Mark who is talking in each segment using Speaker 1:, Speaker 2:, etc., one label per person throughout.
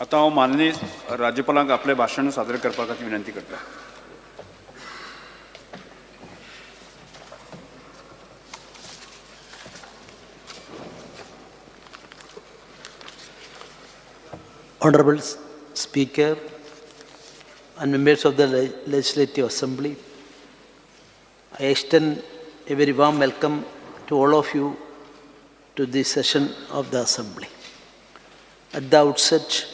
Speaker 1: आता हांव माननीय राज्यपालांक आपले भाशण सादर करपाची विनंती करता.
Speaker 2: Honorable Speaker and members of the Legislative Assembly, I extend a very warm welcome to all of you to this session of the Assembly. At the outset,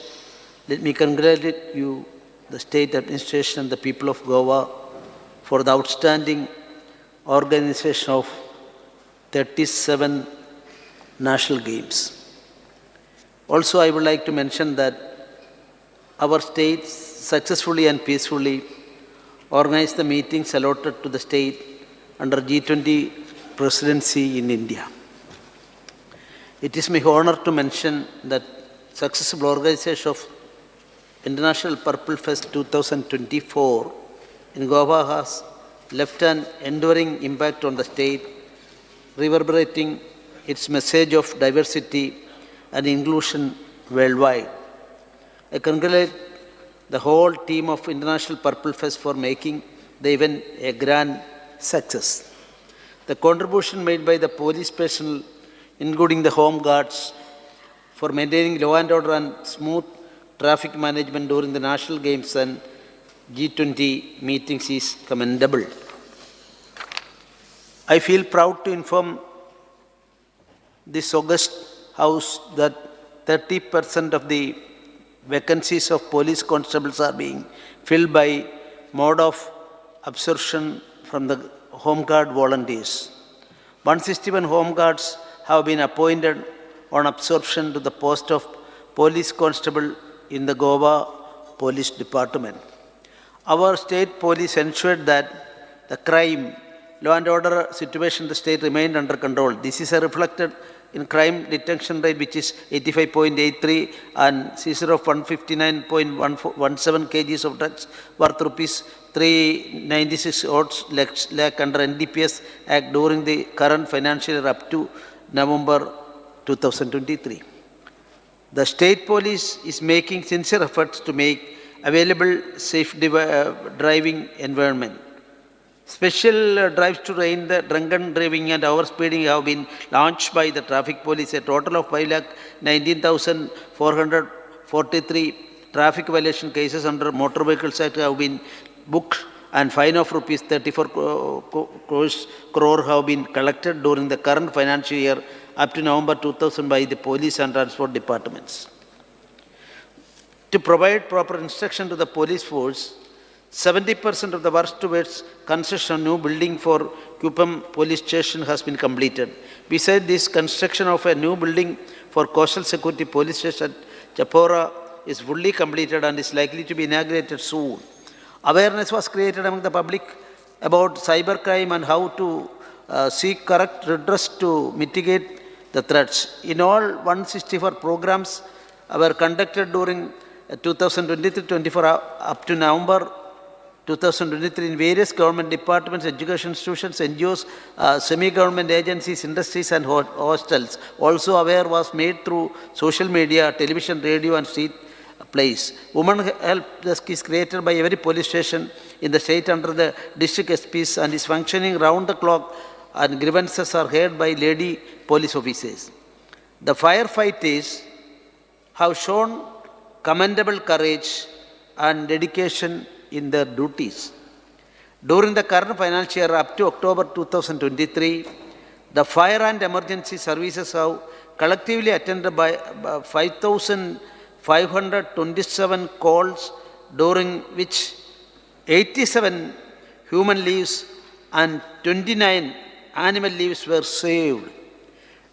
Speaker 2: let me congratulate you, the State Administration and the people of Goa for the outstanding organization of 37 national games. Also, I would like to mention that our state successfully and peacefully organized the meetings allotted to the state under G20 presidency in India. It is my honor to mention that successful organization of International Purple Fest 2024 in Goa has left an enduring impact on the state, reverberating its message of diversity and inclusion worldwide. I congratulate the whole team of International Purple Fest for making the event a grand success. The contribution made by the police personnel, including the home guards, for maintaining law and order and smooth traffic management during the national games and G20 meetings is commendable. I feel proud to inform this august House that 30% of the vacancies of police constables are being filled by mode of absorption from the home guard volunteers. 161 home guards have been appointed on absorption to the post of police constable in the Goa Police Department. Our state police ensured that the crime, law and order situation in the state remained under control. This is reflected in crime detection rate, which is 85.83, and seizure of 159.17 kgs of drugs worth rupees 396 lakh under NDPS Act during the current financial year up to November 2023. The state police is making sincere efforts to make available safe driving environment. Special drives to rein the drunken driving and overspeeding have been launched by the traffic police. A total of 5,19,443 traffic violation cases under Motor Vehicles Act have been booked, and fine of rupees 34 crore have been collected during the current financial year up to November 2000 by the police and transport departments. To provide proper instruction to the police force, 70% of the work towards construction of new building for Kupam police station has been completed. Besides this, construction of a new building for coastal security police station at Chapora is fully completed and is likely to be inaugurated soon. Awareness was created among the public about cybercrime and how to seek correct redress to mitigate the threats. In all, 164 programs were conducted during 2023-24 up to November 2023 in various government departments, education institutions, NGOs, semi-government agencies, industries and hostels. Also aware was made through social media, television, radio and street plays. Women Help Desk is created by every police station in the state under the district SPs and is functioning round the clock, and grievances are heard by lady police officers. The firefighters have shown commendable courage and dedication in their duties. During the current financial year up to October 2023, the fire and emergency services have collectively attended by 5,527 calls, during which 87 human lives and 29 animal lives were saved.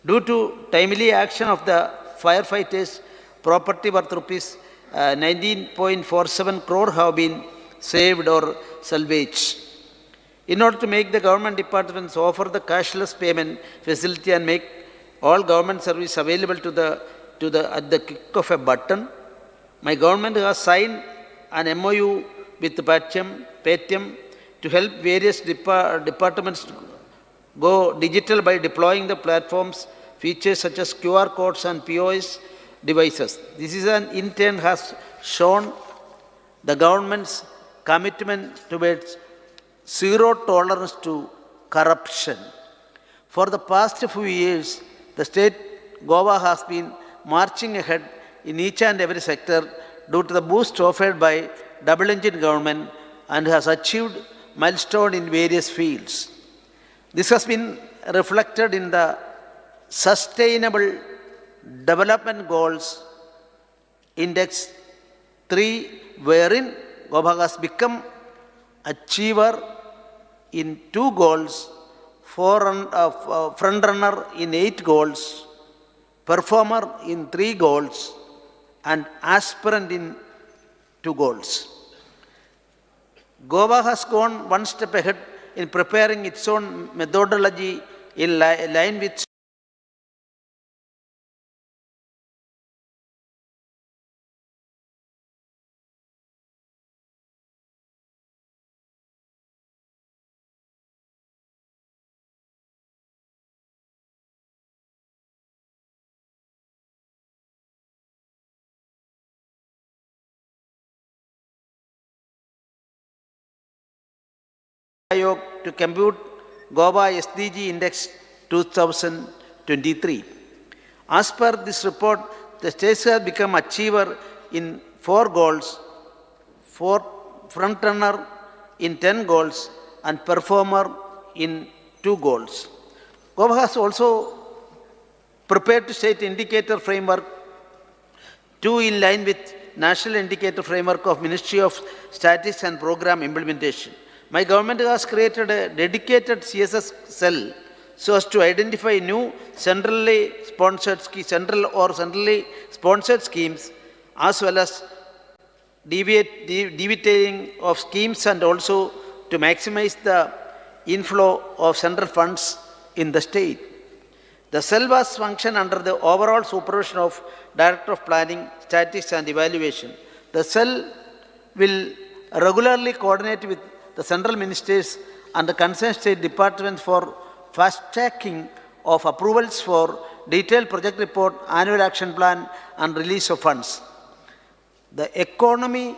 Speaker 2: Due to timely action of the firefighters, property worth rupees 19.47 crore have been saved or salvaged. In order to make the government departments offer the cashless payment facility and make all government service available at the click of a button, my government has signed an MOU with Paytm to help various departments go digital by deploying the platform's features such as QR codes and POS devices. This is in turn has shown the government's commitment towards zero tolerance to corruption. For the past few years, the state Goa has been marching ahead in each and every sector due to the boost offered by double-engine government and has achieved milestone in various fields. This has been reflected in the Sustainable Development Goals Index 3, wherein Goa has become achiever in 2 goals, front-runner in 8 goals, performer in 3 goals, and aspirant in 2 goals. Goa has gone one step ahead in preparing its own methodology in line with to compute Goa SDG Index 2023. As per this report, the states have become achiever in 4 goals, front-runner in 10 goals, and performer in 2 goals. Goa has also prepared to set indicator framework 2 in line with National Indicator Framework of Ministry of Statistics and Program Implementation. My government has created a dedicated CSS cell so as to identify new centrally sponsored schemes as well as deviating of schemes and also to maximize the inflow of central funds in the state. The cell was functioned under the overall supervision of Director of Planning, Statistics and Evaluation. The cell will regularly coordinate with the central ministers and the concerned state departments for fast-tracking of approvals for detailed project report, annual action plan and release of funds. The economy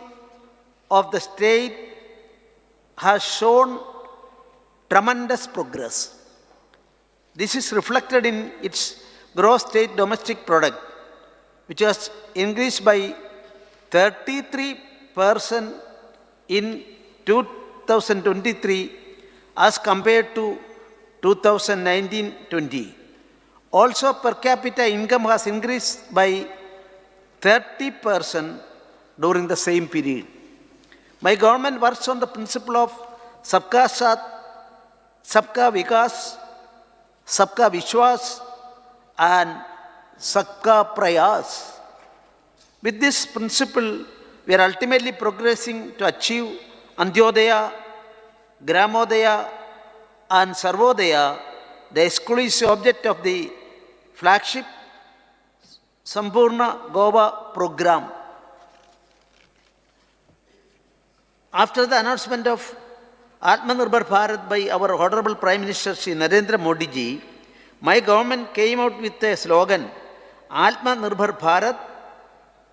Speaker 2: of the state has shown tremendous progress. This is reflected in its gross state domestic product, which has increased by 33% in 2023 as compared to 2019-20. Also, per capita income has increased by 30% during the same period. My government works on the principle of Sabka Saath, Sabka Vikas, Sabka Vishwas, and Sabka Prayas. With this principle, we are ultimately progressing to achieve Antyodaya, Gramodaya, and Sarvodaya, the exclusive object of the flagship Sampurna Goa program. After the announcement of Atmanirbhar Bharat by our Honorable Prime Minister Shri Narendra Modi ji, my government came out with a slogan, Atmanirbhar Bharat,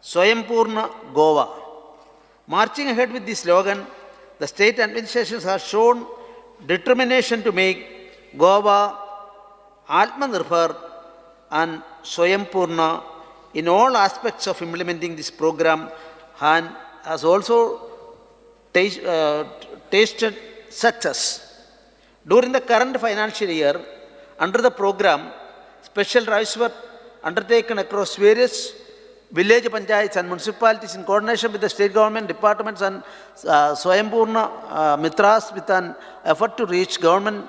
Speaker 2: Swayambhurna Goa. Marching ahead with this slogan, the state administrations have shown determination to make Goa Atmanirbhar and Swayambhurna in all aspects of implementing this program, and has also tasted success. During the current financial year, under the program, special drives were undertaken across various village panchayats and municipalities in coordination with the state government departments and Swayambhurna Mitras with an effort to reach government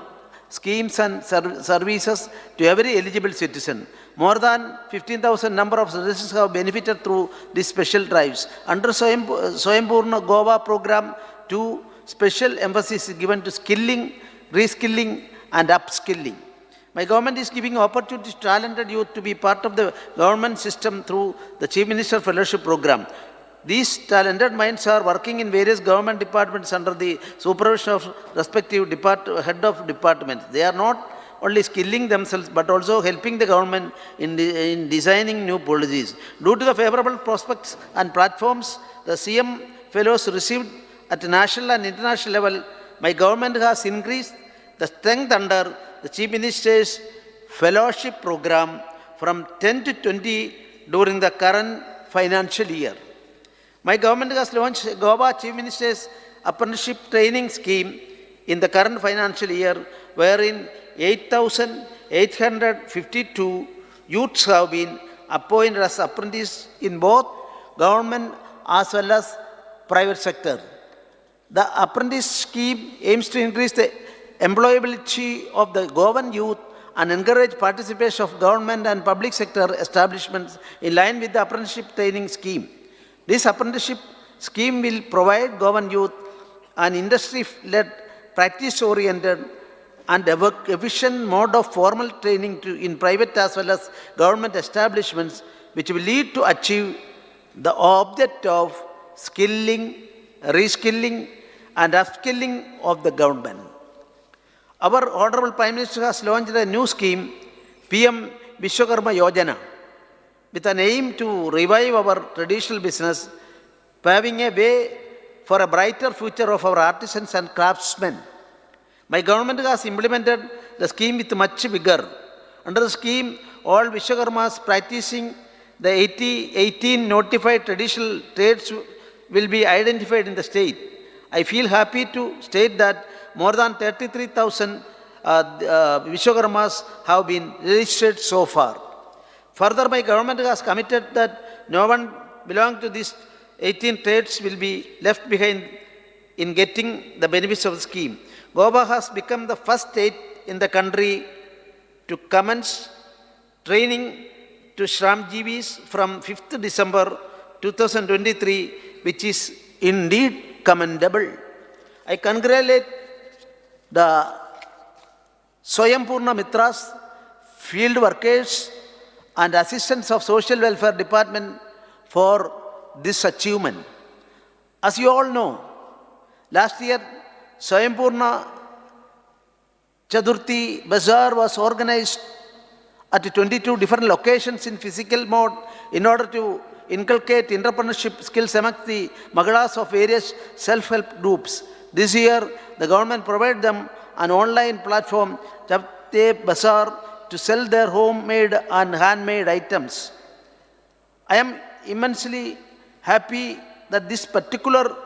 Speaker 2: schemes and services to every eligible citizen. More than 15,000 number of citizens have benefited through these special drives. Under Swayambhurna Goa program, 2 special emphasis is given to skilling, reskilling and upskilling. My government is giving opportunities to talented youth to be part of the government system through the Chief Minister Fellowship Program. These talented minds are working in various government departments under the supervision of respective head of departments. They are not only skilling themselves but also helping the government in designing new policies. Due to the favorable prospects and platforms the CM fellows received at national and international level, my government has increased the strength under the Chief Minister's fellowship program from 10 to 20 during the current financial year. My government has launched Goa Chief Minister's apprenticeship training scheme in the current financial year, wherein 8,852 youths have been appointed as apprentices in both government as well as private sector. The apprentice scheme aims to increase the employability of the Goan youth and encourage participation of government and public sector establishments in line with the apprenticeship training scheme. This apprenticeship scheme will provide Goan youth an industry-led, practice-oriented and efficient mode of formal training in private as well as government establishments, which will lead to achieve the object of skilling, reskilling and upskilling of the government. Our Honorable Prime Minister has launched a new scheme, PM Vishwakarma Yojana, with an aim to revive our traditional business, paving a way for a brighter future of our artisans and craftsmen. My government has implemented the scheme with much vigor. Under the scheme, all Vishwakarmas practicing the 18 notified traditional trades will be identified in the state. I feel happy to state that more than 33,000 Vishwakarmas have been registered so far. Further, my government has committed that no one belonging to these 18 trades will be left behind in getting the benefits of the scheme. Goa has become the first state in the country to commence training to Shramjeevis from 5th December 2023, which is indeed commendable. I congratulate the Swayambhurna Mitras, field workers and assistants of Social Welfare Department for this achievement. As you all know, last year Swayambhurna Chaturthi Bazaar was organized at 22 different locations in physical mode in order to inculcate entrepreneurship skills amongst the Magalas of various self-help groups. This year, the government provided them an online platform, Chapte Bazaar, to sell their homemade and handmade items. I am immensely happy that this particular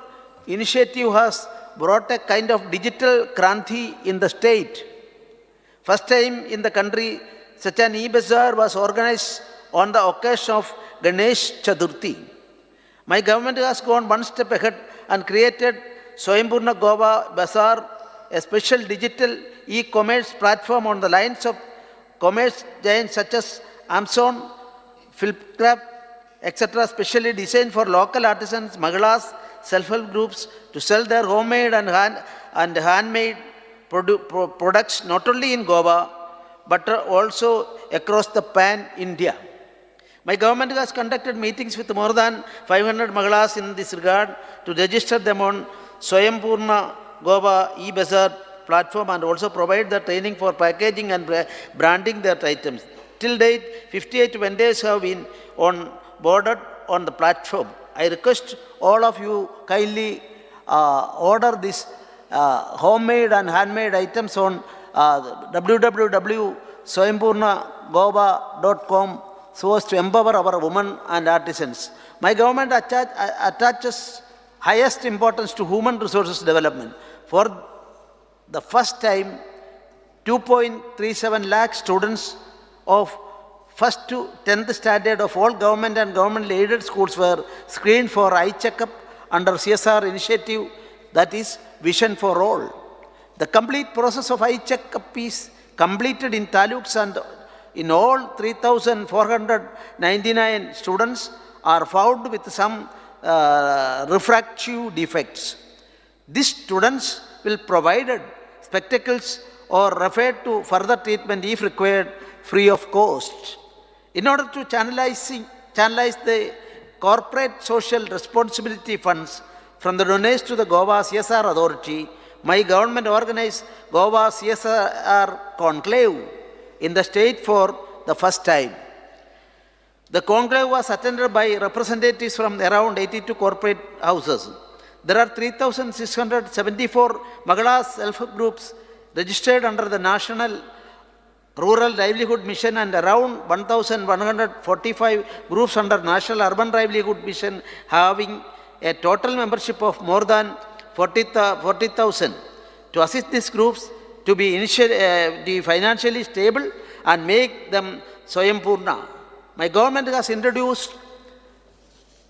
Speaker 2: initiative has brought a kind of digital kranti in the state. First time in the country, such an e-bazaar was organized on the occasion of Ganesh Chaturthi. My government has gone one step ahead and created Swayambhurna Goa Bazaar, a special digital e-commerce platform on the lines of commerce giants such as Amazon, Flipkart, etc., specially designed for local artisans, Magalas, self-help groups to sell their homemade and handmade products not only in Goa but also across the pan-India. My government has conducted meetings with more than 500 Magalas in this regard to register them on Swayambhurna Goa e-Bazaar platform and also provide the training for packaging and branding their items. Till date, 58 vendors have been boarded on the platform. I request all of you kindly order this homemade and handmade items on www.swayambhurnagoa.com so as to empower our women and artisans. My government attaches highest importance to human resources development. For the first time, 2.37 lakh students of 1st to 10th standard of all government and government-aided schools were screened for eye checkup under CSR initiative, that is Vision for All. The complete process of eye checkup is completed in taluks and in all 3,499 students are found with some refractive defects. These students will provided spectacles or referred to further treatment if required free of cost. In order to channelize the corporate social responsibility funds from the donors to the Goa CSR Authority, my government organized Goa CSR conclave in the state for the first time. The conclave was attended by representatives from around 82 corporate houses. There are 3,674 Magala self-help groups registered under the National Rural Livelihood Mission and around 1,145 groups under National Urban Livelihood Mission having a total membership of more than 40,000. To assist these groups to be financially stable and make them Swayam my government has introduced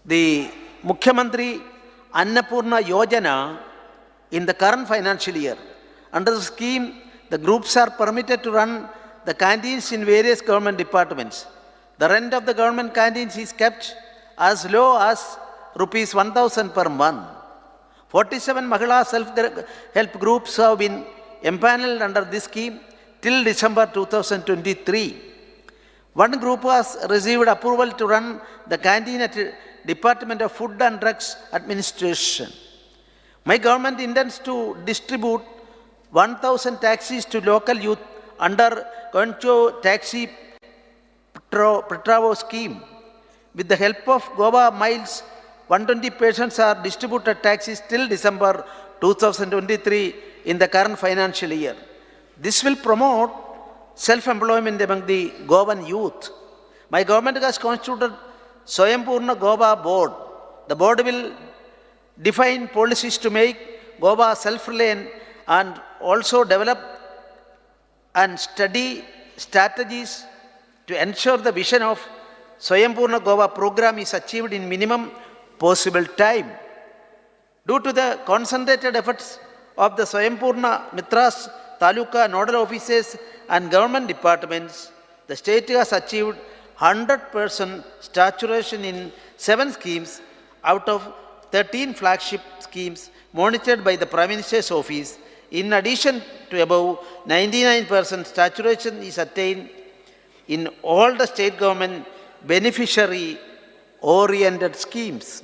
Speaker 2: the Mukhyamantri Annapurna Yojana in the current financial year. Under the scheme, the groups are permitted to run the canteens in various government departments. The rent of the government canteens is kept as low as rupees 1,000 per month. 47 Mahila self-help groups have been empaneled under this scheme till December 2023. One group has received approval to run the canteen at the Department of Food and Drugs Administration. My government intends to distribute 1,000 taxis to local youth under Concho Taxi Petravo scheme. With the help of Goa Miles, 120 persons are distributed taxis till December 2023 in the current financial year. This will promote self-employment among the Goan youth. My government has constituted Swayambhurna Goa Board. The board will define policies to make Goa self-reliant and also develop and study strategies to ensure the vision of Swayambhurna Goa program is achieved in minimum possible time. Due to the concentrated efforts of the Swayambhurna Mitras, Taluka, nodal offices and government departments, the state has achieved 100% saturation in 7 schemes out of 13 flagship schemes monitored by the Prime Minister's office. In addition to above, 99% saturation is attained in all the state government beneficiary-oriented schemes.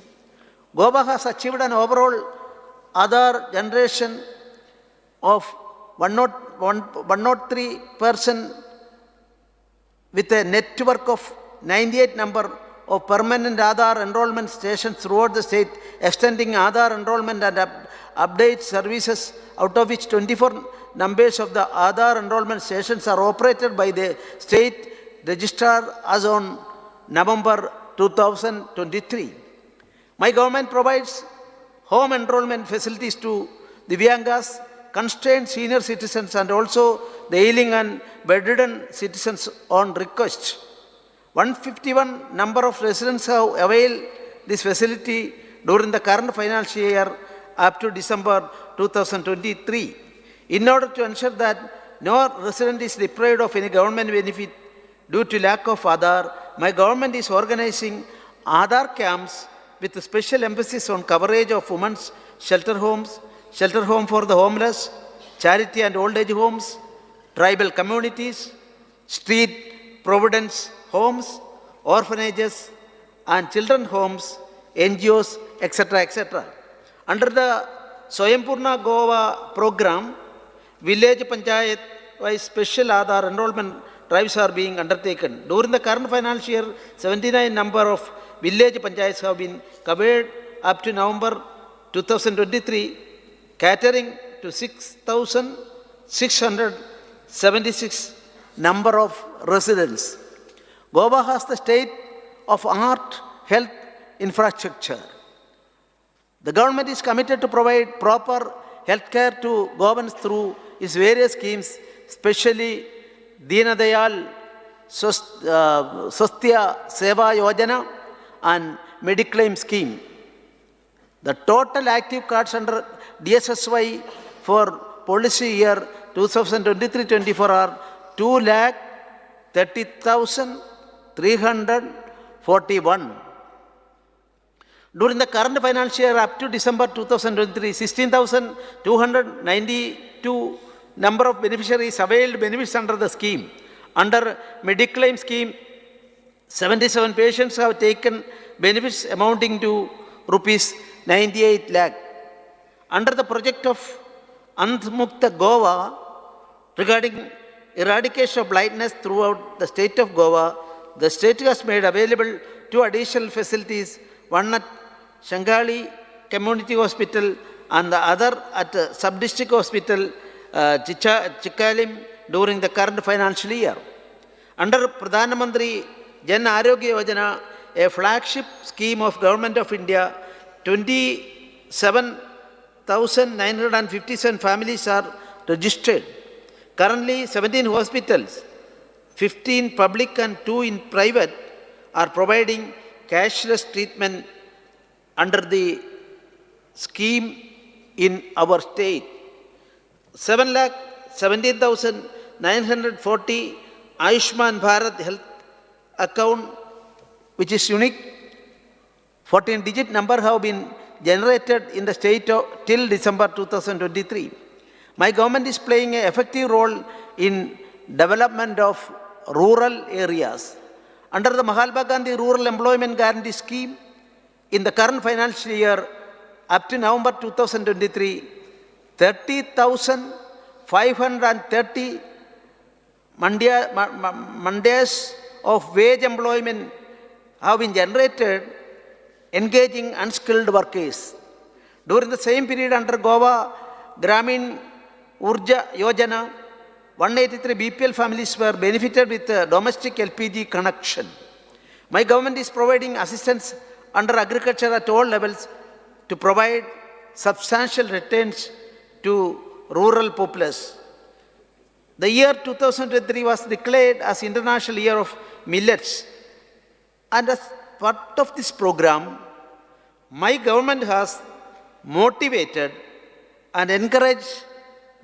Speaker 2: Goa has achieved an overall Aadhaar generation of 103% with a network of 98 number of permanent Aadhaar enrollment stations throughout the state, extending Aadhaar enrollment and update services, out of which 24 numbers of the Aadhaar enrollment stations are operated by the state registrar as on November 2023. My government provides home enrollment facilities to Divyangas, constrained senior citizens and also the ailing and bedridden citizens on request. 151 number of residents have availed this facility during the current financial year up to December 2023. In order to ensure that no resident is deprived of any government benefit due to lack of Aadhaar, my government is organizing Aadhaar camps with a special emphasis on coverage of women's shelter homes, shelter home for the homeless, charity and old age homes, tribal communities, street providence homes, orphanages and children homes, NGOs, etc. etc. Under the Swayambhurna Goa program, village panchayat wise special Aadhaar enrollment drives are being undertaken. During the current financial year, 79 number of village panchayats have been covered up to November 2023, catering to 6,676 number of residents. Goa has the state of art health infrastructure. The government is committed to provide proper health care to Goans through its various schemes, especially Deen Dayal Swasthya Seva Yojana and Mediclaim scheme. The total active cards under DSSY for policy year 2023-24 are 2,30,341. During the current financial year up to December 2023, 16,292 number of beneficiaries availed benefits under the scheme. Under Mediclaim scheme, 77 patients have taken benefits amounting to rupees 98 lakh. Under the project of Antmukta Goa regarding eradication of blindness throughout the state of Goa. The state has made available two additional facilities, one at Shangali Community Hospital and the other at Sub-District Hospital, Chikalim, during the current financial year. Under Pradhan Mantri Jan Arogya Yojana, a flagship scheme of Government of India, 27,957 families are registered. Currently, 17 hospitals, 15 public and 2 in private, are providing cashless treatment under the scheme in our state. 7,17,940 Ayushman Bharat Health account, which is unique, 14-digit number have been generated in the state till December 2023. My government is playing an effective role in development of rural areas. Under the Mahatma Gandhi Rural Employment Guarantee Scheme, in the current financial year, up to November 2023, 30,530 mandis of wage employment have been generated, engaging unskilled workers. During the same period under Goa Gramin Urja Yojana, 183 BPL families were benefited with a domestic LPG connection. My government is providing assistance under agriculture at all levels to provide substantial returns to rural populace. The year 2023 was declared as International Year of Millets, and as part of this program, my government has motivated and encouraged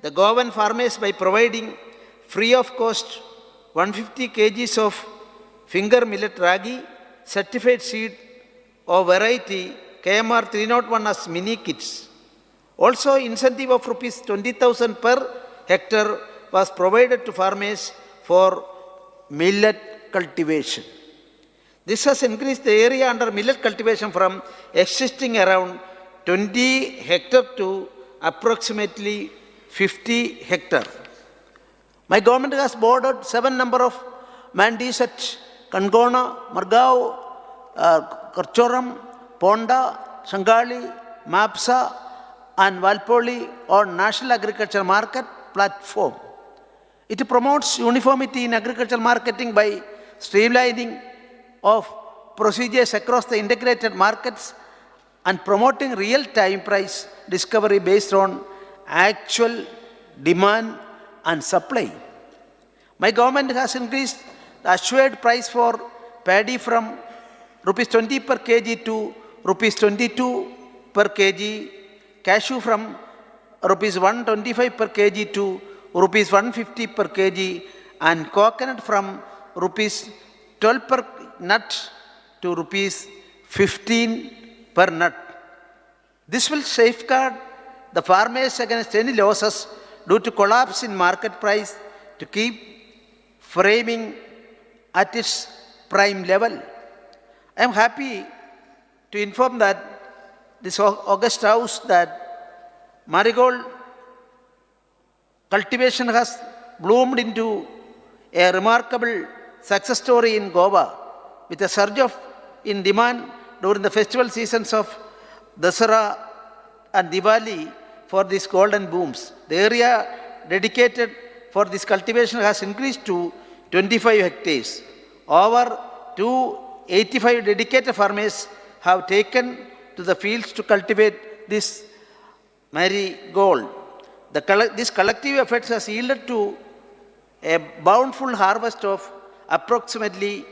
Speaker 2: the Goan farmers by providing free of cost 150 kgs of finger millet ragi certified seed of variety KMR 301 as mini kits. Also, incentive of rupees 20,000 per hectare was provided to farmers for millet cultivation. This has increased the area under millet cultivation from existing around 20 hectare to approximately 50 hectare. My government has boarded 7 number of mandis at Kangona, Margao, Karchoram, Ponda, Shangali, Mapsa and Valpoli on National Agriculture Market platform. It promotes uniformity in agricultural marketing by streamlining of procedures across the integrated markets and promoting real-time price discovery based on actual demand and supply. My government has increased the assured price for paddy from rupees 20 per kg to rupees 22 per kg, cashew from rupees 125 per kg to rupees 150 per kg, and coconut from rupees 12 per nut to rupees 15 per nut. This will safeguard the farmers against any losses due to collapse in market price to keep framing at its prime level. I am happy to inform that this August House that marigold cultivation has bloomed into a remarkable success story in Goa with a surge in demand during the festival seasons of Dasara and Diwali for these golden blooms. The area dedicated for this cultivation has increased to 25 hectares. Over 285 dedicated farmers have taken to the fields to cultivate this marigold. This collective effort has yielded to a bountiful harvest of approximately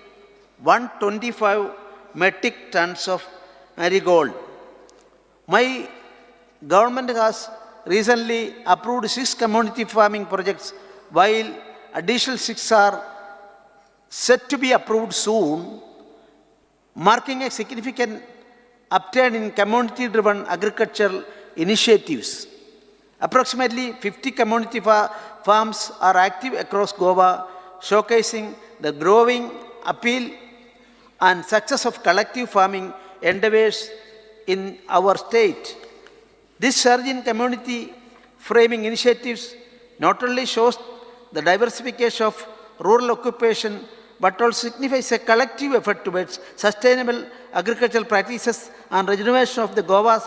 Speaker 2: 125 metric tons of marigold. My government has recently approved 6 community farming projects, while additional 6 are set to be approved soon, marking a significant upturn in community-driven agricultural initiatives. Approximately 50 community farms are active across Goa, showcasing the growing appeal and success of collective farming endeavors in our state. This surge in community framing initiatives not only shows the diversification of rural occupation but also signifies a collective effort towards sustainable agricultural practices and regeneration of the Goa's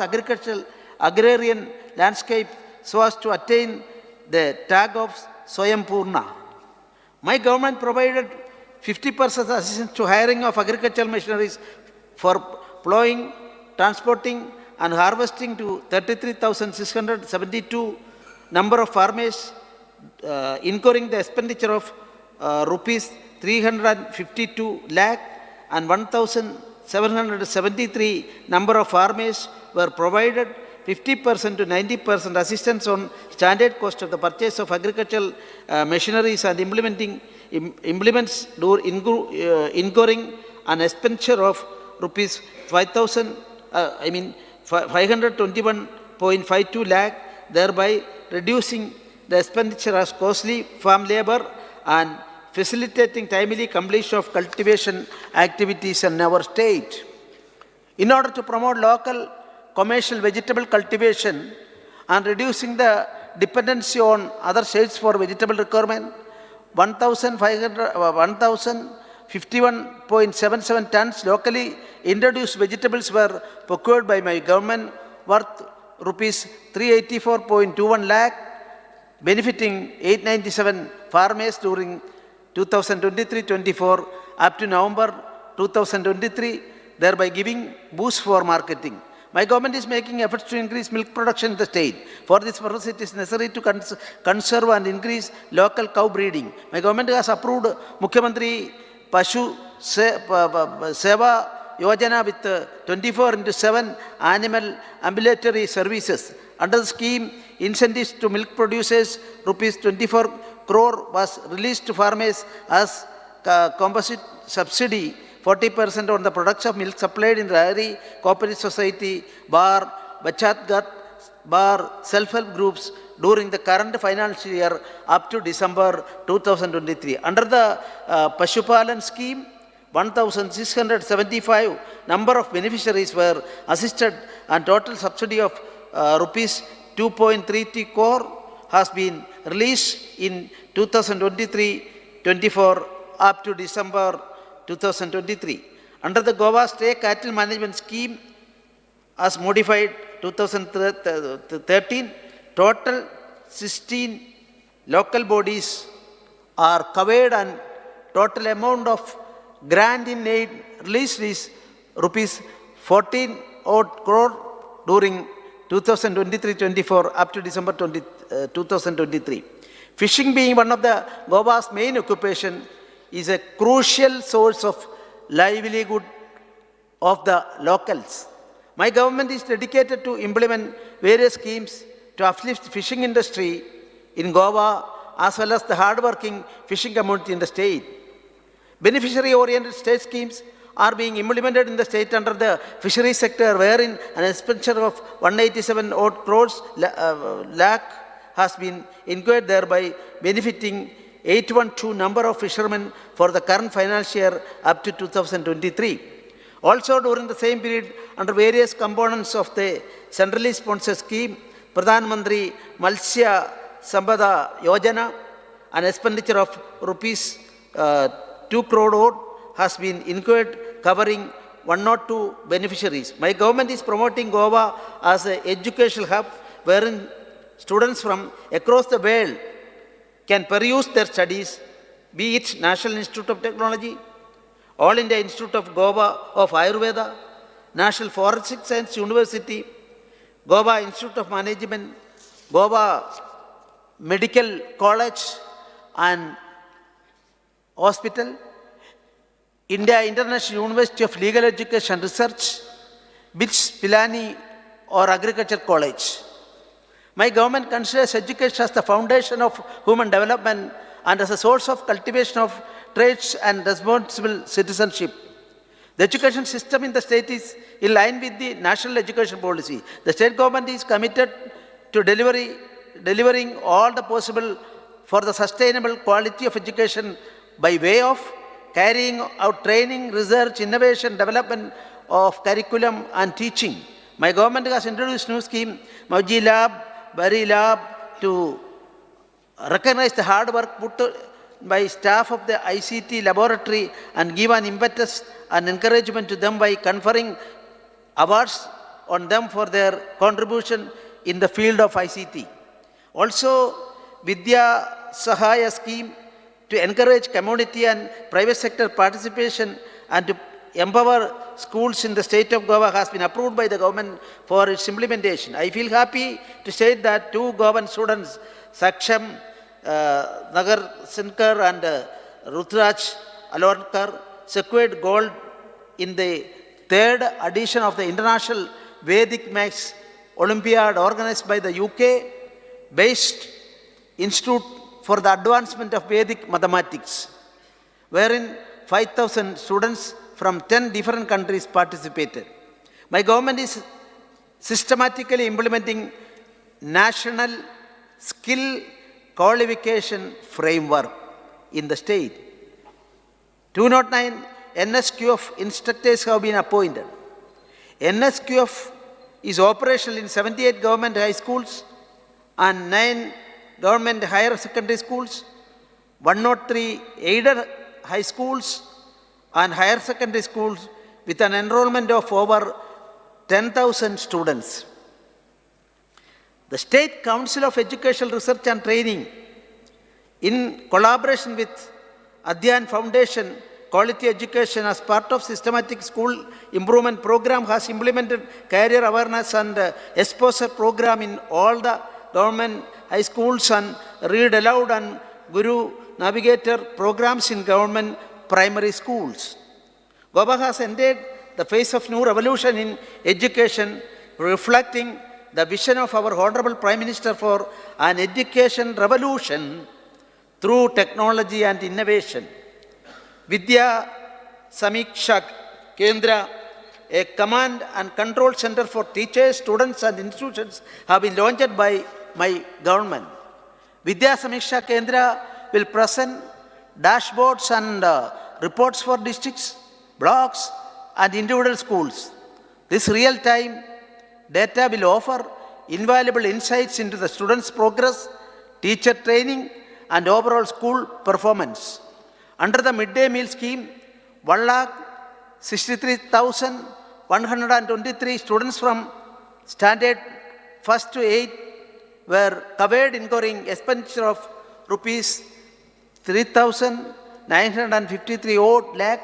Speaker 2: agrarian landscape so as to attain the tag of Swayam My government provided 50% assistance to hiring of agricultural machineries for plowing, transporting and harvesting to 33,672 number of farmers, incurring the expenditure of rupees 352 lakh and 1,773 number of farmers were provided 50% to 90% assistance on standard cost of the purchase of agricultural machineries and implements incurring an expenditure of rupees 521.52 lakh, thereby reducing the expenditure as costly farm labor and facilitating timely completion of cultivation activities in our state. In order to promote local commercial vegetable cultivation and reducing the dependency on other states for vegetable requirement, 1,051.77 tons locally introduced vegetables were procured by my government worth rupees 384.21 lakh, benefiting 897 farmers during 2023-24 up to November 2023, thereby giving boost for marketing. My government is making efforts to increase milk production in the state. For this purpose, it is necessary to conserve and increase local cow breeding. My government has approved Mukhyamantri Pashu Seva Yojana with 24/7 animal ambulatory services. Under the scheme, incentives to milk producers, rupees 24 crore was released to farmers as composite subsidy, 40% on the products of milk supplied in the Dairy Cooperative Society, bar, Bachat Gat, bar, self-help groups during the current financial year up to December 2023. Under the Pashupalan scheme, 1,675 number of beneficiaries were assisted and total subsidy of rupees 2.33 crore has been released in 2023-24 up to December 2023. Under the Goa State Cattle Management Scheme as modified 2013, total 16 local bodies are covered and total amount of grant in aid released is rupees 14 crore during 2023-24 up to December 2023. Fishing being one of the Goa's main occupation is a crucial source of livelihood of the locals. My government is dedicated to implement various schemes to uplift fishing industry in Goa as well as the hard-working fishing community in the state. Beneficiary-oriented state schemes are being implemented in the state under the fisheries sector, wherein an expenditure of 187 crores lakh has been incurred, thereby benefiting 812 number of fishermen for the current financial year up to 2023. Also during the same period, under various components of the centrally sponsored scheme, Pradhan Mantri Matsya Sampada Yojana, an expenditure of rupees 2 crore has been incurred, covering 102 beneficiaries. My government is promoting Goa as an educational hub wherein students from across the world can pursue their studies, be it National Institute of Technology, All India Institute of Goa of Ayurveda, National Forensic Science University, Goa Institute of Management, Goa Medical College and Hospital, India International University of Legal Education and Research, BITS Pilani or Agriculture College. My government considers education as the foundation of human development and as a source of cultivation of traits and responsible citizenship. The education system in the state is in line with the national education policy. The state government is committed to delivering all the possible for the sustainable quality of education by way of carrying out training, research, innovation, development of curriculum and teaching. My government has introduced new scheme, Mauji Lab, Bari Lab, to recognize the hard work put by staff of the ICT laboratory and give an impetus and encouragement to them by conferring awards on them for their contribution in the field of ICT. Also, Vidhansabha scheme to encourage community and private sector participation and to empower schools in the state of Goa has been approved by the government for its implementation. I feel happy to state that 2 Goan students, Saksham Nagar Sinkar and Rutraj Alorkar, secured gold in the 3rd edition of the International Vedic Maths Olympiad organized by the UK-based Institute for the Advancement of Vedic Mathematics, wherein 5,000 students from 10 different countries participated. My government is systematically implementing national skill qualification framework in the state. 209 NSQF instructors have been appointed. NSQF is operational in 78 government high schools and 9 government higher secondary schools, 103 aided high schools and higher secondary schools with an enrollment of over 10,000 students. The State Council of Educational Research and Training, in collaboration with Adhyan Foundation Quality Education as part of systematic school improvement program, has implemented career awareness and exposure program in all the government high schools and read aloud and Guru Navigator programs in government primary schools. Goa has entered the phase of new revolution in education, reflecting the vision of our Honorable Prime Minister for an education revolution through technology and innovation. Vidhansabha Kendra, a command and control center for teachers, students and institutions, have been launched by my government. Vidhansabha Kendra will present dashboards and reports for districts, blocks and individual schools. This real-time data will offer invaluable insights into the students' progress, teacher training and overall school performance. Under the midday meal scheme, 163,123 students from standard 1st to 8th were covered, incurring expenditure of rupees 3,953 lakh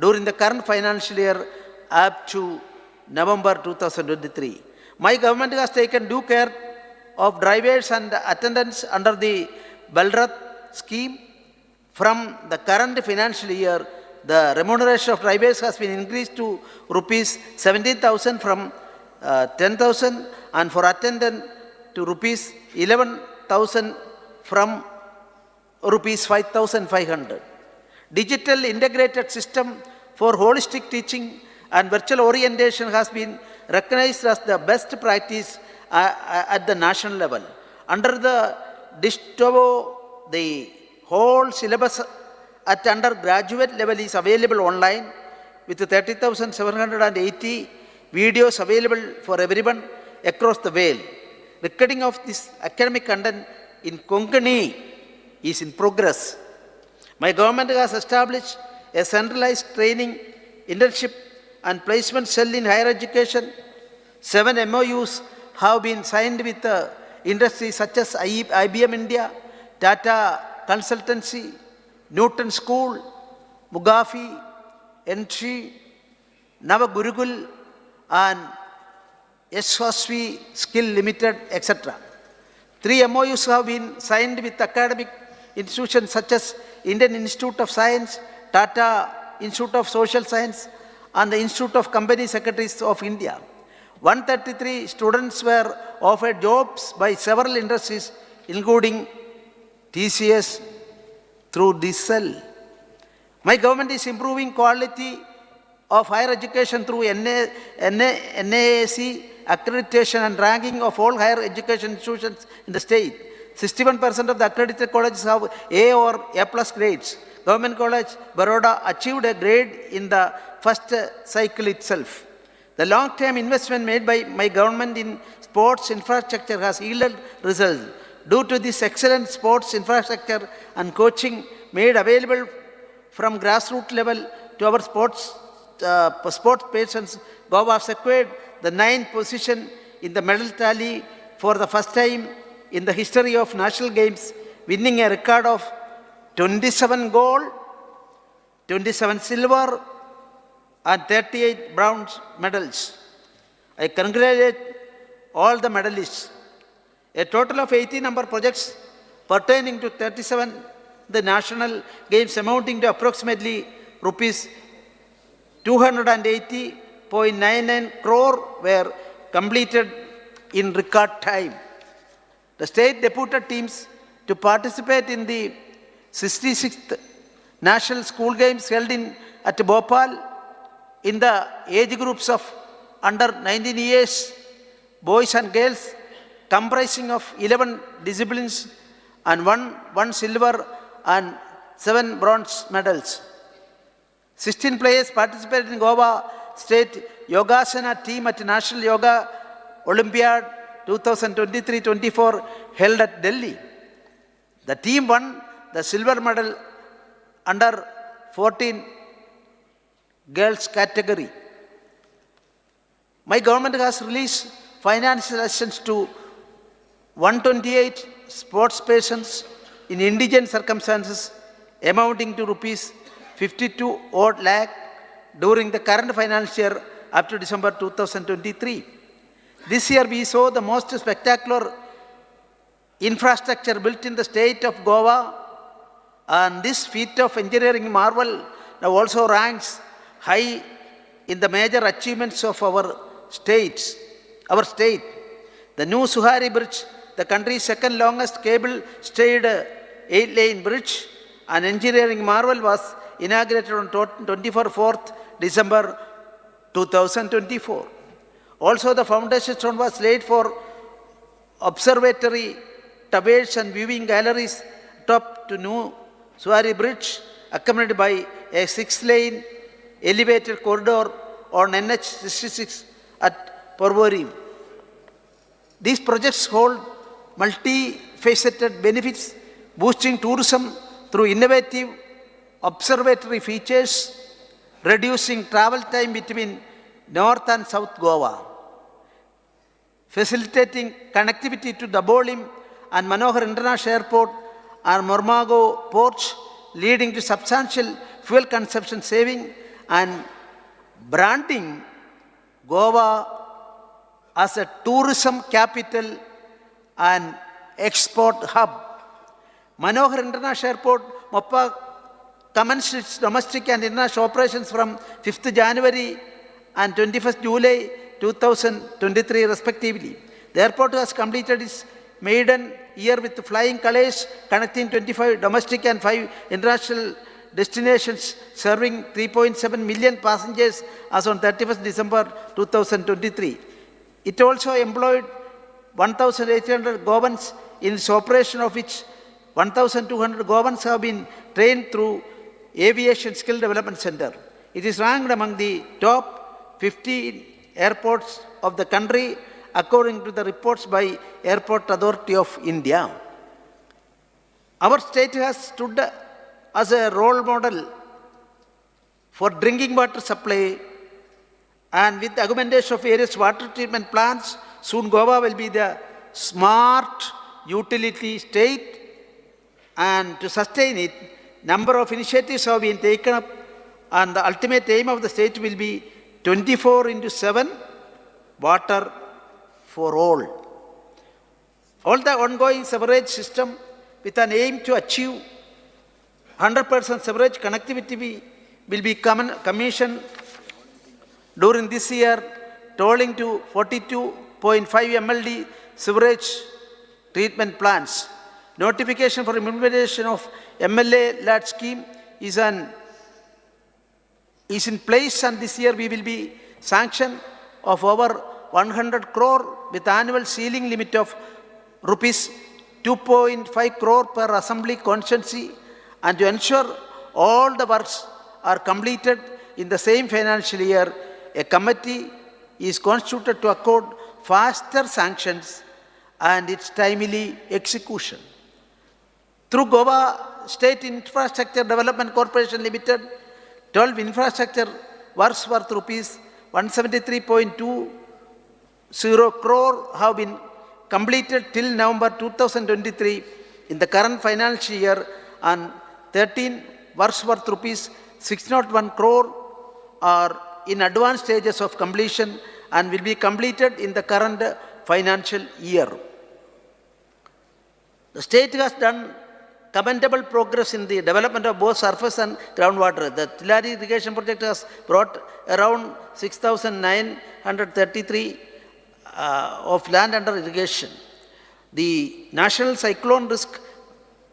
Speaker 2: during the current financial year up to November 2023. My government has taken due care of drivers and attendants under the Balrath scheme. From the current financial year, the remuneration of drivers has been increased to rupees 17,000 from 10,000 and for attendant to rupees 11,000 from rupees 5,500. Digital integrated system for holistic teaching and virtual orientation has been recognized as the best practice at the national level. Under the DISTOVO, the whole syllabus at undergraduate level is available online with 30,780 videos available for everyone across the world. Recording of this academic content in Konkani is in progress. My government has established a centralized training, internship and placement cell in higher education. 7 MOUs have been signed with industries such as IBM India, Tata Consultancy, Newton School, Mugafi, Entry, Navagurukul and SOSV Skill Limited, etc. 3 MOUs have been signed with academic institutions such as Indian Institute of Science, Tata Institute of Social Science and the Institute of Company Secretaries of India. 133 students were offered jobs by several industries including TCS through this cell. My government is improving quality of higher education through NAAC accreditation and ranking of all higher education institutions in the state. 61% of the accredited colleges have A or A+ grades. Government College Baroda achieved a grade in the first cycle itself. The long-term investment made by my government in sports infrastructure has yielded results. Due to this excellent sports infrastructure and coaching made available from grassroots level to our sports persons, Goa secured the 9th position in the medal tally for the first time in the history of national games, winning a record of 27 gold, 27 silver, and 38 bronze medals. I congratulate all the medalists. A total of 80 number projects pertaining to 37 the national games amounting to approximately rupees 280.99 crore were completed in record time. The state deputed teams to participate in the 66th National School Games held at Bhopal in the age groups of under 19 years, boys and girls, comprising of 11 disciplines and one silver and 7 bronze medals. 16 players participated in Goa State Yogasana team at National Yoga Olympiad 2023-24 held at Delhi. The team won the silver medal under 14 girls category. My government has released financial assistance to 128 sports persons in indigent circumstances amounting to rupees 52 odd lakh during the current financial year up to December 2023. This year we saw the most spectacular infrastructure built in the state of Goa, and this feat of engineering marvel now also ranks high in the major achievements of our state. The new Suhari Bridge, the country's second longest cable-stayed 8-lane bridge, an engineering marvel, was inaugurated on 24th December 2024. Also, the foundation stone was laid for observatory towers and viewing galleries top to new Suhari Bridge, accompanied by a 6-lane elevated corridor on NH66 at Porvorim. These projects hold multifaceted benefits, boosting tourism through innovative observatory features, reducing travel time between North and South Goa, facilitating connectivity to Dabolim and Manohar International Airport and Mormago ports, leading to substantial fuel consumption saving, and branding Goa as a tourism capital and export hub. Manohar International Airport, Moppa, commenced its domestic and international operations from 5th January and 21st July 2023 respectively. The airport has completed its maiden year with flying colors, connecting 25 domestic and 5 international destinations, serving 3.7 million passengers as on 31st December 2023. It also employed 1,800 Goans in its operation, of which 1,200 Goans have been trained through Aviation Skill Development Center. It is ranked among the top 15 airports of the country according to the reports by Airport Authority of India. Our state has stood as a role model for drinking water supply, and with the augmentation of various water treatment plants, soon Goa will be the smart utility state, and to sustain it, number of initiatives have been taken up, and the ultimate aim of the state will be 24/7 water for all. All the ongoing sewerage system with an aim to achieve 100% sewerage connectivity will be commissioned during this year, totaling to 42.5 MLD sewerage treatment plants. Notification for implementation of MLA-led scheme is in place, and this year we will be sanctioned of over 100 crore with annual ceiling limit of rupees 2.5 crore per assembly constituency, and to ensure all the works are completed in the same financial year, a committee is constituted to accord faster sanctions and its timely execution. Through Goa State Infrastructure Development Corporation Limited, 12 infrastructure works worth rupees 173.20 crore have been completed till November 2023 in the current financial year, and 13 works worth rupees 601 crore are in advanced stages of completion and will be completed in the current financial year. The state has done commendable progress in the development of both surface and groundwater. The Tillari irrigation project has brought around 6,933 of land under irrigation. The National Cyclone Risk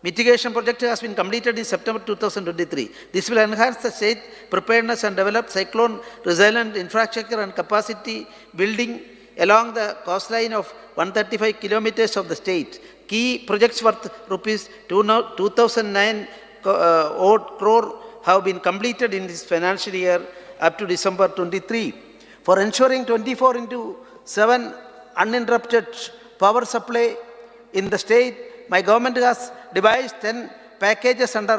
Speaker 2: Mitigation Project has been completed in September 2023. This will enhance the state preparedness and develop cyclone resilient infrastructure and capacity building along the coastline of 135 kilometers of the state. Key projects worth rupees 2009 crore have been completed in this financial year up to December 23. For ensuring 24/7 uninterrupted power supply in the state, my government has devised 10 packages under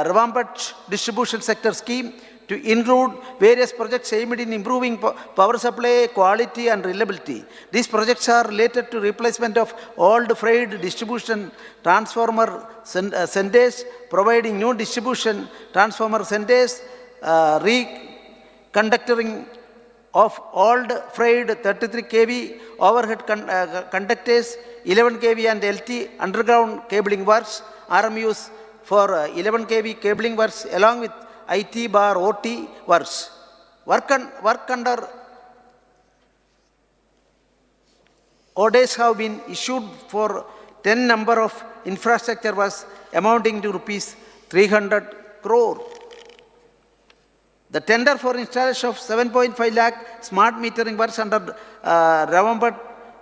Speaker 2: revamped distribution sector scheme to include various projects aimed in improving power supply quality and reliability. These projects are related to replacement of old frayed distribution transformer centers, providing new distribution transformer centers, reconductoring of old frayed 33 kV overhead conductors, 11 kV and LT underground cabling works, RMUs for 11 kV cabling works along with IT bar OT works. Work under orders have been issued for 10 number of infrastructure works amounting to rupees 300 crore. The tender for installation of 7.5 lakh smart metering works under revamped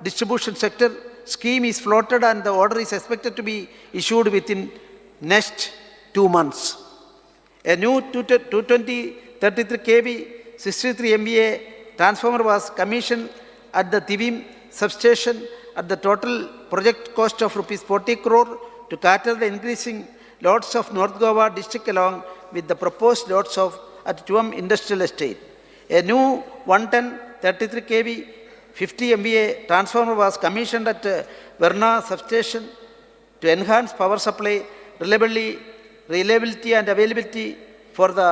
Speaker 2: distribution sector scheme is floated, and the order is expected to be issued within next 2 months. A new 220-33 kV 63 MVA transformer was commissioned at the Tivim substation at the total project cost of rupees 40 crore to cater the increasing loads of North Goa district along with the proposed loads of at Tuam Industrial Estate. A new 110-33 kV 50 MVA transformer was commissioned at Verna substation to enhance power supply reliability and availability for the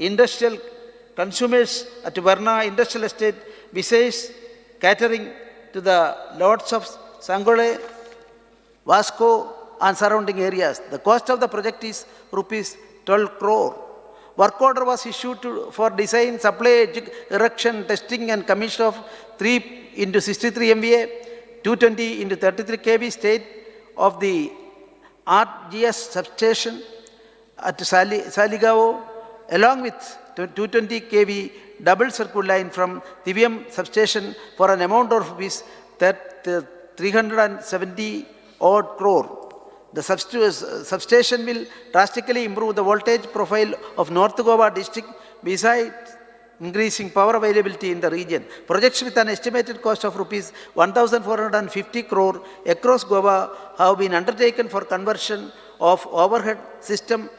Speaker 2: industrial consumers at Verna Industrial Estate, besides catering to the loads of Sangole, Vasco and surrounding areas. The cost of the project is rupees 12 crore. Work order was issued for design, supply, erection, testing and commission of 3x63 MVA, 220x33 kV state of the RGS substation at Saligao, along with 220 kV double circuit line from Tiviam substation for an amount of rupees 370 odd crore. The substation will drastically improve the voltage profile of North Goa district, besides increasing power availability in the region. Projects with an estimated cost of rupees 1,450 crore across Goa have been undertaken for conversion of overhead system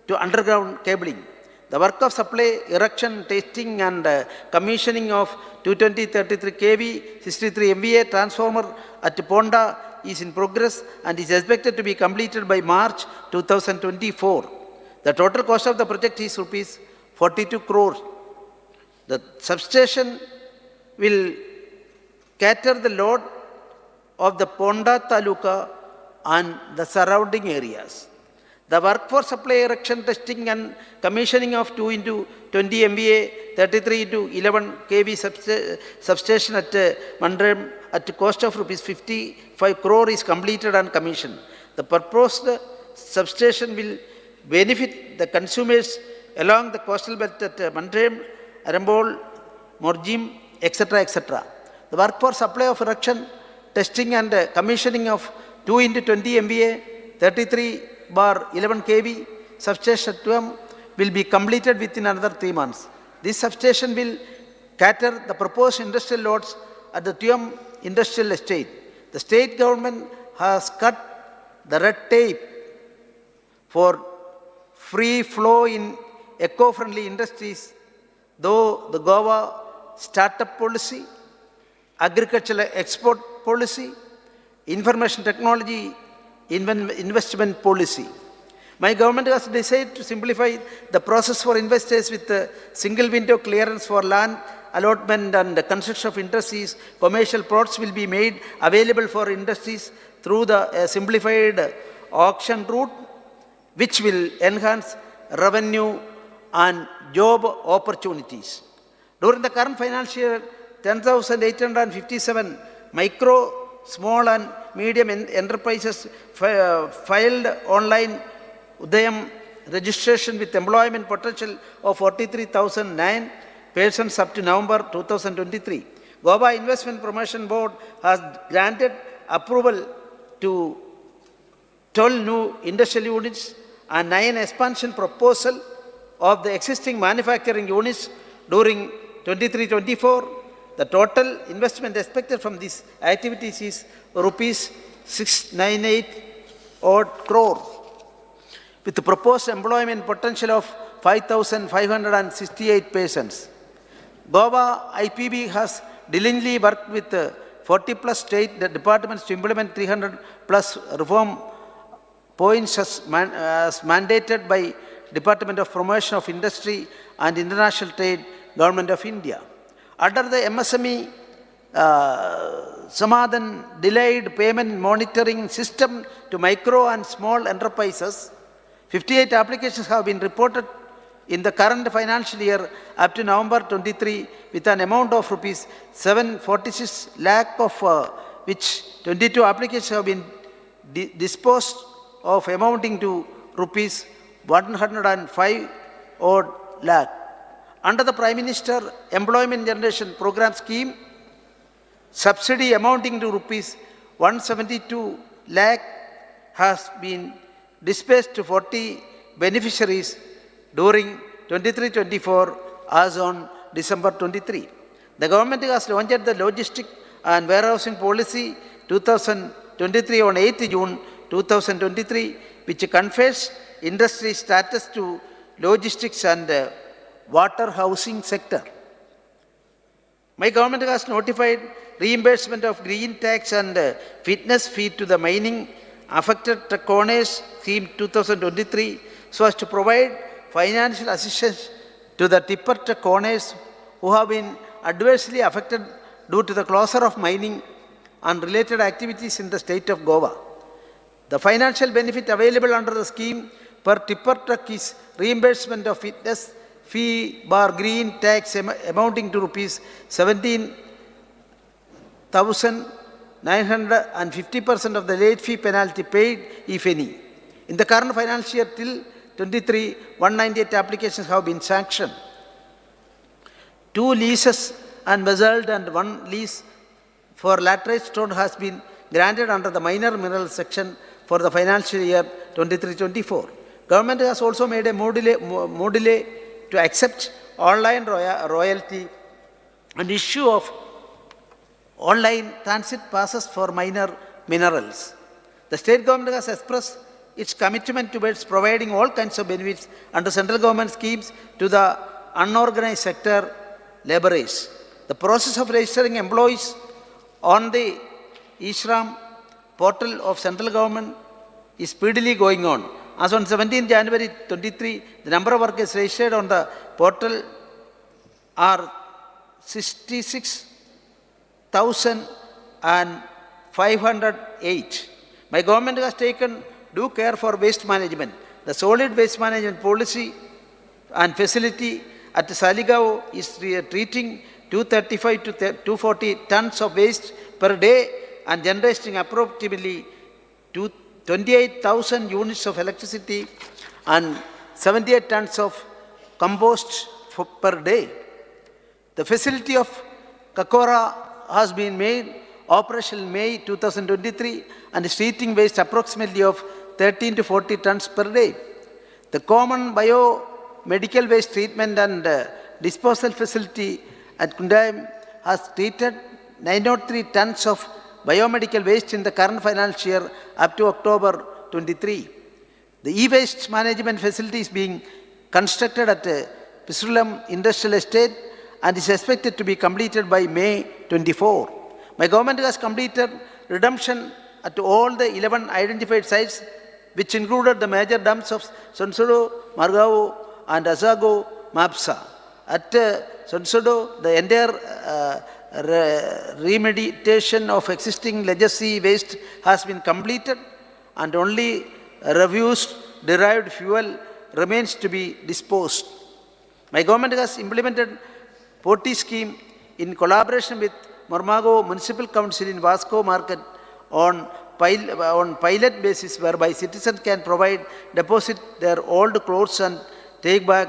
Speaker 2: to underground cabling. The work of supply, erection, testing and commissioning of 220-33 kV 63 MVA transformer at Ponda is in progress and is expected to be completed by March 2024. The total cost of the project is rupees 42 crores. The substation will cater the load of the Ponda Taluka and the surrounding areas. The work for supply, erection, testing and commissioning of 2x20 MVA 33x11 kV substation at Mandram at a cost of rupees 55 crore is completed and commissioned. The proposed substation will benefit the consumers along the coastal belt at Mandram, Arambol, Morjim, etc., etc. The work for supply of erection, testing and commissioning of 2x20 MVA 33/11 kV substation at Tuam will be completed within another 3 months. This substation will cater the proposed industrial loads at the Tuam Industrial Estate. The state government has cut the red tape for free flow in eco-friendly industries, though the Goa startup policy, agricultural export policy, information technology investment policy. My government has decided to simplify the process for investors with a single window clearance for land allotment and the construction of industries. Commercial plots will be made available for industries through the simplified auction route, which will enhance revenue and job opportunities. During the current financial year, 10,857 micro, small and medium enterprises filed online Udayam registration with employment potential of 43,009 persons up to November 2023. Goa Investment Promotion Board has granted approval to 12 new industrial units and 9 expansion proposal of the existing manufacturing units during 23-24. The total investment expected from these activities is rupees 698 odd crore, with the proposed employment potential of 5,568 persons. Goa IPB has diligently worked with 40 plus state departments to implement 300 plus reform points as mandated by Department of Promotion of Industry and International Trade, Government of India. Under the MSME Samadhan delayed payment monitoring system to micro and small enterprises, 58 applications have been reported in the current financial year up to November 23 with an amount of rupees 746 lakh, of which 22 applications have been disposed of amounting to rupees 105 odd lakh. Under the Prime Minister Employment Generation Program scheme, subsidy amounting to rupees 172 lakh has been dispersed to 40 beneficiaries during 23-24 as on December 23. The government has launched the Logistic and Warehousing Policy 2023 on 8 June 2023, which confers industry status to logistics and water housing sector. My government has notified reimbursement of green tax and fitness fee to the mining affected truck owners scheme 2023 so as to provide financial assistance to the tipper truck owners who have been adversely affected due to the closure of mining and related activities in the state of Goa. The financial benefit available under the scheme per tipper truck is reimbursement of fitness fee bar green tax amounting to rupees 17,900 and 50% of the late fee penalty paid, if any. In the current financial year till 23, 198 applications have been sanctioned. 2 leases and basalt and 1 lease for laterite stone has been granted under the minor mineral section for the financial year 23-24. Government has also made a module to accept online royalty and issue of online transit passes for minor minerals. The state government has expressed its commitment towards providing all kinds of benefits under central government schemes to the unorganized sector laborers. The process of registering employees on the eShram portal of central government is speedily going on. As on 17 January 23, the number of workers registered on the portal are 66,508. My government has taken due care for waste management. The solid waste management policy and facility at Saligao is treating 235 to 240 tons of waste per day and generating approximately 28,000 units of electricity and 78 tons of compost per day. The facility of Kakora has been made operational in May 2023 and is treating waste approximately of 13 to 40 tons per day. The common biomedical waste treatment and disposal facility at Kundayam has treated 903 tons of biomedical waste in the current financial year up to October 23. The e-waste management facility is being constructed at Pisulam Industrial Estate and is expected to be completed by May 24. My government has completed redemption at all the 11 identified sites, which included the major dumps of Sonsodo, Margao, and Asago, Mapsa. At Sonsodo, the entire remediation of existing legacy waste has been completed, and only refuse-derived fuel remains to be disposed. My government has implemented Poti scheme in collaboration with Mormago Municipal Council in Vasco Market on pilot basis, whereby citizens can deposit their old clothes and take back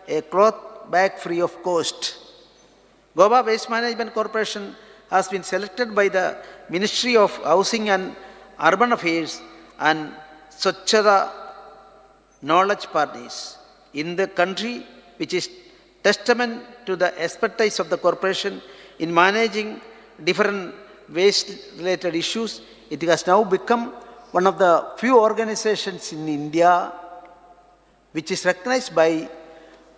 Speaker 2: a cloth bag free of cost. Goa Waste Management Corporation has been selected by the Ministry of Housing and Urban Affairs and Swachhata knowledge partners in the country, which is testament to the expertise of the corporation in managing different waste-related issues. It has now become one of the few organizations in India which is recognized by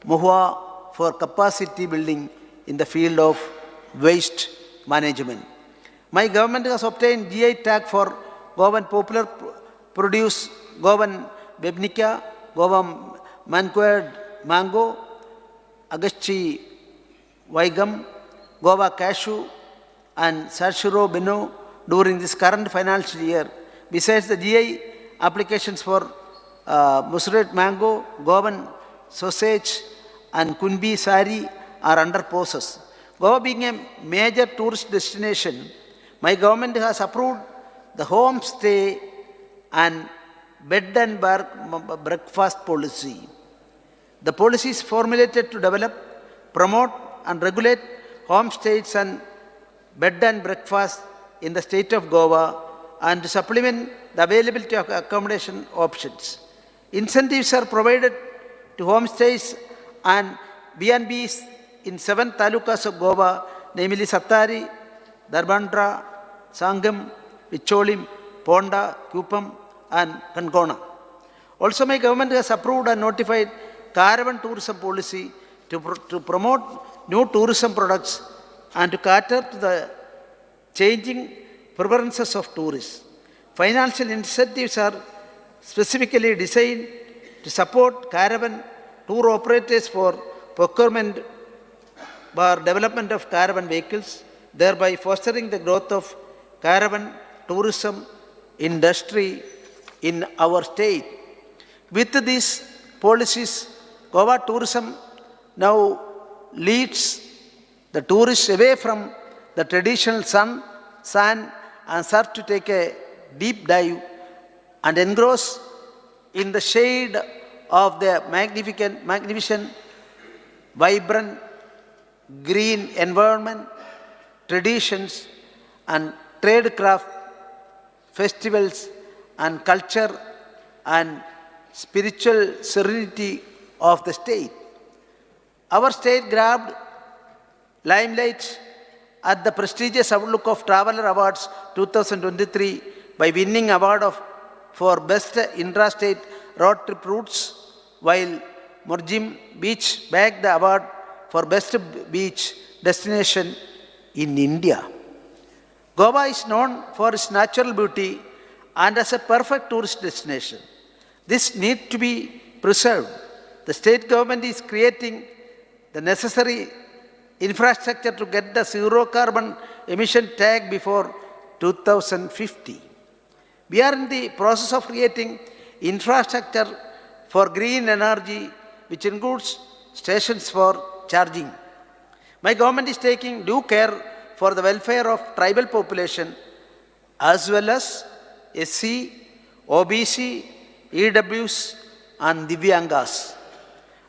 Speaker 2: MOHUA for capacity building in the field of waste management. My government has obtained GI tag for Goan popular produce, Goan Bebnica, Goan Manquad mango, Agachi Vaigam, Goa cashew, and Sashiro Beno during this current financial year. Besides the GI applications for Musret mango, Goan sausage, and Kunbi sari are under process. Goa being a major tourist destination, my government has approved the homestay and bed and breakfast policy. The policy is formulated to develop, promote, and regulate homestays and bed and breakfast in the state of Goa and to supplement the availability of accommodation options. Incentives are provided to homestays and B&Bs in 7 talukas of Goa, namely Sattari, Darbandra, Sangam, Vicholim, Ponda, Kupam, and Kankona. Also, my government has approved and notified caravan tourism policy to promote new tourism products and to cater to the changing preferences of tourists. Financial incentives are specifically designed to support caravan tour operators for procurement or development of caravan vehicles, thereby fostering the growth of caravan tourism industry in our state. With these policies, Goa tourism now leads the tourists away from the traditional sun, sand, and surf to take a deep dive and engross in the shade of the magnificent, vibrant, green environment, traditions, and trade craft, festivals, and culture, and spiritual serenity of the state. Our state grabbed limelight at the prestigious Outlook of Traveler Awards 2023 by winning award for Best Intrastate Road Trip Routes, while Morjim Beach bagged the award for Best Beach Destination in India. Goa is known for its natural beauty and as a perfect tourist destination. This needs to be preserved. The state government is creating the necessary infrastructure to get the zero carbon emission tag before 2050. We are in the process of creating infrastructure for green energy, which includes stations for charging. My government is taking due care for the welfare of tribal population as well as SC, OBC, EWs, and Divyangas.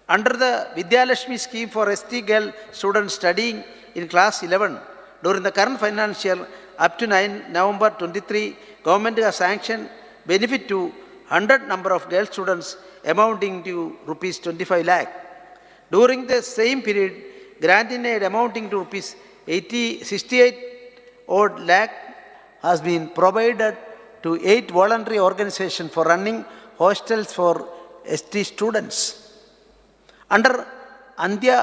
Speaker 2: Under the Vidyalakshmi scheme for ST girl students studying in class 11, during the current financial year up to November 23, government has sanctioned benefit to 100 number of girl students amounting to rupees 25 lakh. During the same period, grant in aid amounting to rupees 68 odd lakh has been provided to 8 voluntary organizations for running hostels for ST students. Under Andhya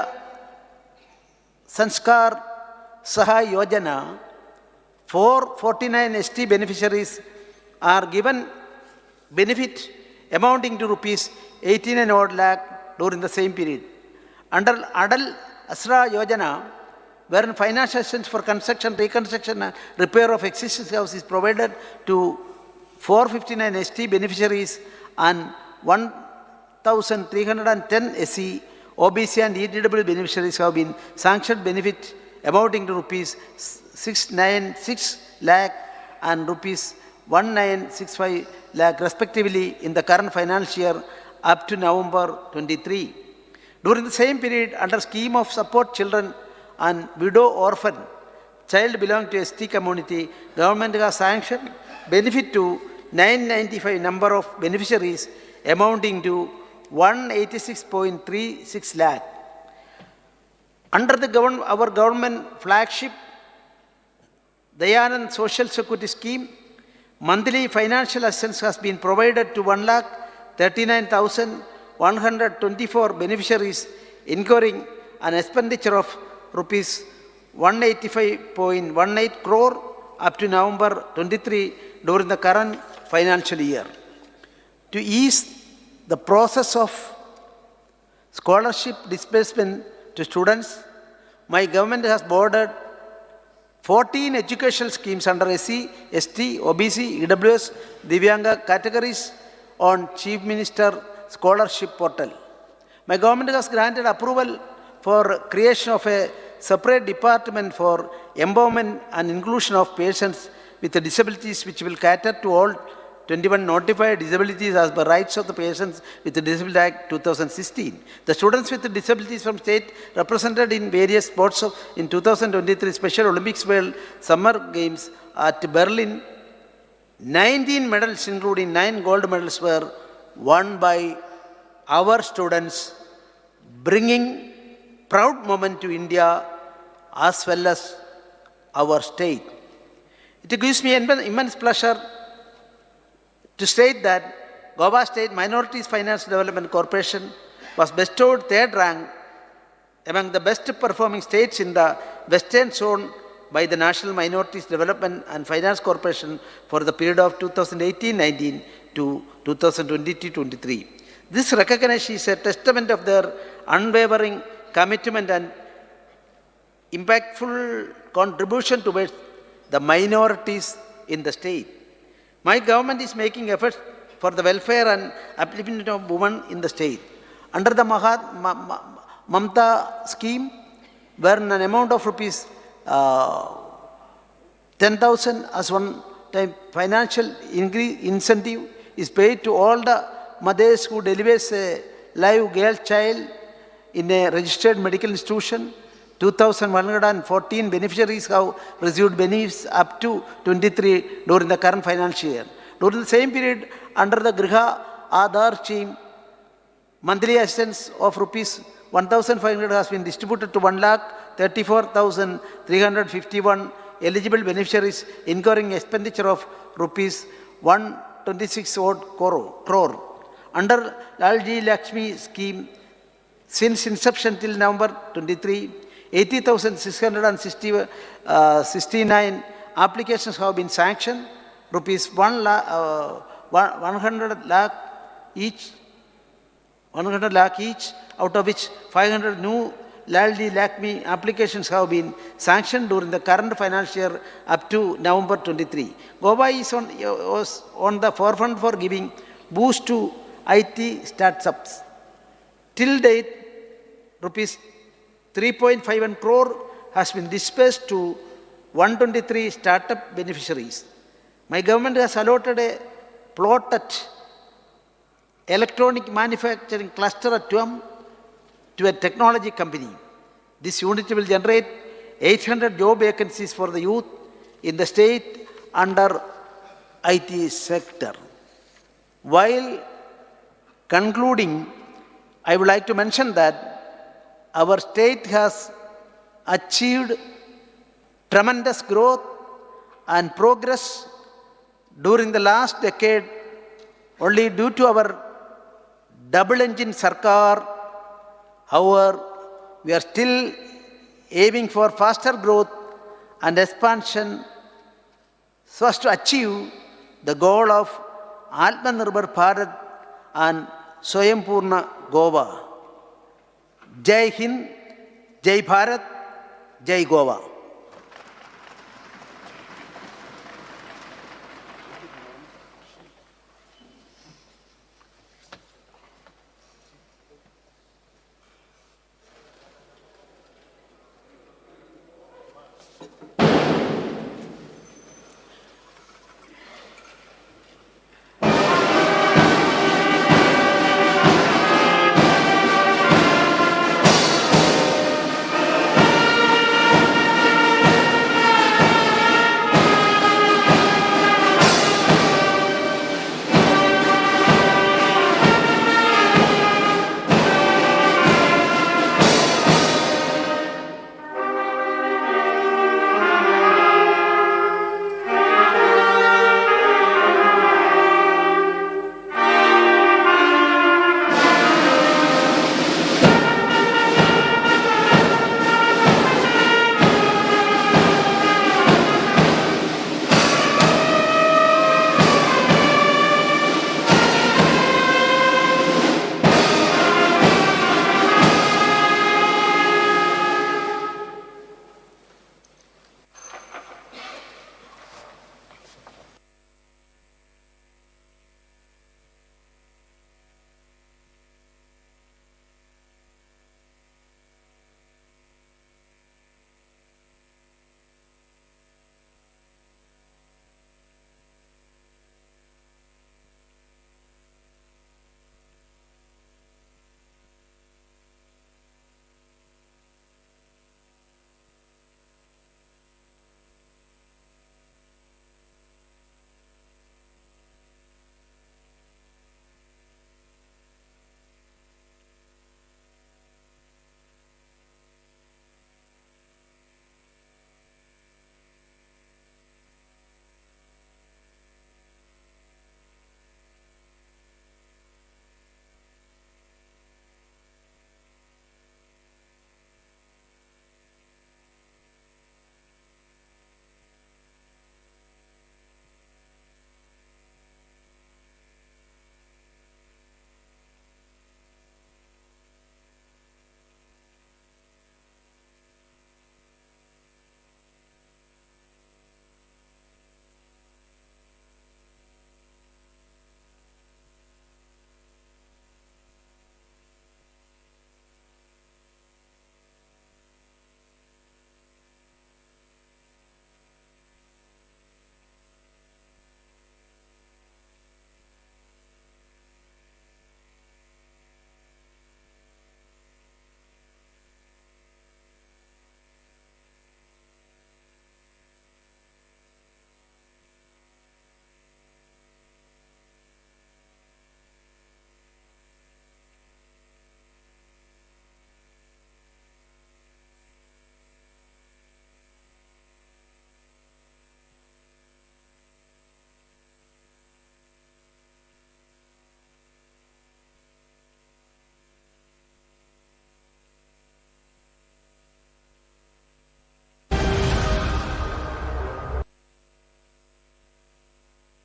Speaker 2: Sanskar Sahay Yojana, 449 ST beneficiaries are given benefit amounting to rupees 18 odd lakh during the same period. Under Adal Asra Yojana, wherein financial assistance for construction, reconstruction and repair of existing houses is provided to 459 ST beneficiaries and 1,310 SC, OBC and EDW beneficiaries have been sanctioned benefit amounting to rupees 696 lakh and rupees 1965 lakh respectively in the current financial year up to November 23. During the same period, under scheme of support children and widow orphan child belonging to ST community, government has sanctioned benefit to 995 number of beneficiaries amounting to 186.36 lakh. Under our government flagship Dayanand Social Security Scheme, monthly financial assistance has been provided to 1,39,124 beneficiaries, incurring an expenditure of rupees 185.18 crore up to November 23 during the current financial year. To ease the process of scholarship disbursement to students, my government has boarded 14 educational schemes under SC, ST, OBC, EWS, Divyanga categories on Chief Minister Scholarship Portal. My government has granted approval for creation of a separate department for empowerment and inclusion of persons with disabilities, which will cater to all 21 notified disabilities as per rights of the persons with the Disability Act 2016. The students with disabilities from state represented in various sports in 2023 Special Olympics World Summer Games at Berlin, 19 medals including 9 gold medals were won by our students, bringing proud moment to India as well as our state. It gives me immense pleasure to state that Goa State Minorities Finance Development Corporation was bestowed 3rd rank among the best performing states in the Western Zone by the National Minorities Development and Finance Corporation for the period of 2018-19 to 2020-23. This recognition is a testament of their unwavering commitment and impactful contribution towards the minorities in the state. My government is making efforts for the welfare and upliftment of women in the state. Under the Mamta scheme, where an amount of rupees 10,000 as one-time financial incentive is paid to all the mothers who delivers a live girl child in a registered medical institution. 2,114 beneficiaries have received benefits up to 23 during the current financial year. During the same period, under the Griha Aadhar scheme, monthly assistance of rupees 1,500 has been distributed to 1,34,351 eligible beneficiaries, incurring expenditure of rupees 126 crore. Under Lalji Lakshmi scheme, since inception till November 23, 80,669 applications have been sanctioned, rupees 100 lakh each, out of which 500 new Lalji Lakshmi applications have been sanctioned during the current financial year up to November 23. Goa is on the forefront for giving boost to IT startups. Till date, rupees 3.51 crore has been dispersed to 123 startup beneficiaries. My government has allotted a plot at electronic manufacturing cluster at Tuam to a technology company. This unit will generate 800 job vacancies for the youth in the state under IT sector. While concluding, I would like to mention that our state has achieved tremendous growth and progress during the last decade only due to our double-engine Sarkar. However, we are still aiming for faster growth and expansion so as to achieve the goal of Atmanirbhar Bharat and Swayambhurna Goa. Jai Hind, Jai Bharat, Jai Goa.